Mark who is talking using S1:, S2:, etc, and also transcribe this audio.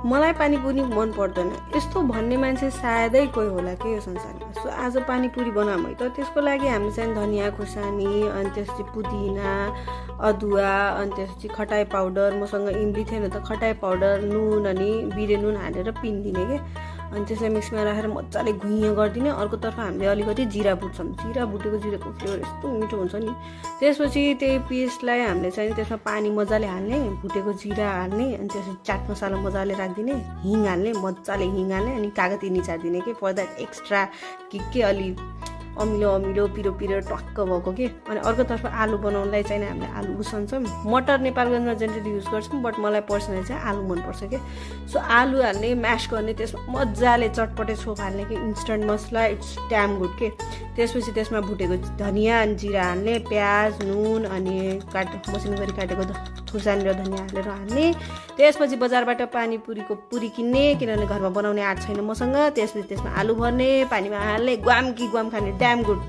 S1: मलाई पानीपुरी मन पर्दैन यस्तो भन्ने मान्छे सायदै कोही होला के यो संसारमा। सो आज पानीपुरी बनाऊँ है त त्यसको लागि हामीले चाहिँ धनियाँ खुर्सानी अनि त्यसपछि पुदिना अदुवा अनि त्यसपछि खटाई पाउडर, मसँग इमली थिएन त खटाई पाउडर, नुन अनि बिरे नुन हालेर पिन्दिने के। अनि त्यसलाई मिक्समा राखेर मजाले घुइँ गरिदिने। अर्कोतर्फ हामीले अलिकति जिरा भुट्छौँ। जिरा भुटेको जिराको फ्लेभर यस्तो मिठो हुन्छ नि। त्यसपछि त्यही पेस्टलाई हामीले चाहिँ त्यसमा पानी मजाले हाल्ने, भुटेको जिरा हाल्ने अनि त्यसपछि चाट मसाला मजाले राखिदिने, हिङ हाल्ने, मजाले हिङ हाल्ने अनि कागती निचारिदिने के फर द्याट एक्स्ट्रा के अलि अमिलो अमिलो पिरो पिरो टक्क भएको के। अनि अर्कोतर्फ आलु बनाउनलाई चाहिँ हामीले आलु उसान्छौँ। मटर नेपालगञ्जमा जेनरली युज गर्छौँ बट मलाई पर्सनली चाहिँ आलु मनपर्छ के। सो आलु हाल्ने, म्यास गर्ने, त्यसमा मजाले चटपटे छोप हाल्ने कि instant masala, it's damn good के। त्यसपछि त्यसमा भुटेको धनियाँ अनि जिरा हाल्ने, प्याज नुन अनि मसिनो गरी काटेको खुर्सानी र धनियाँ हालेर हाल्ने। त्यसपछि बजारबाट पानीपुरीको पुरी किन्ने किनभने घरमा बनाउने आँट छैन मसँग। त्यसपछि त्यसमा आलु भर्ने, पानीमा हाल्ने, ग्वाम कि ग्वाम खाने, ड्याम गुड।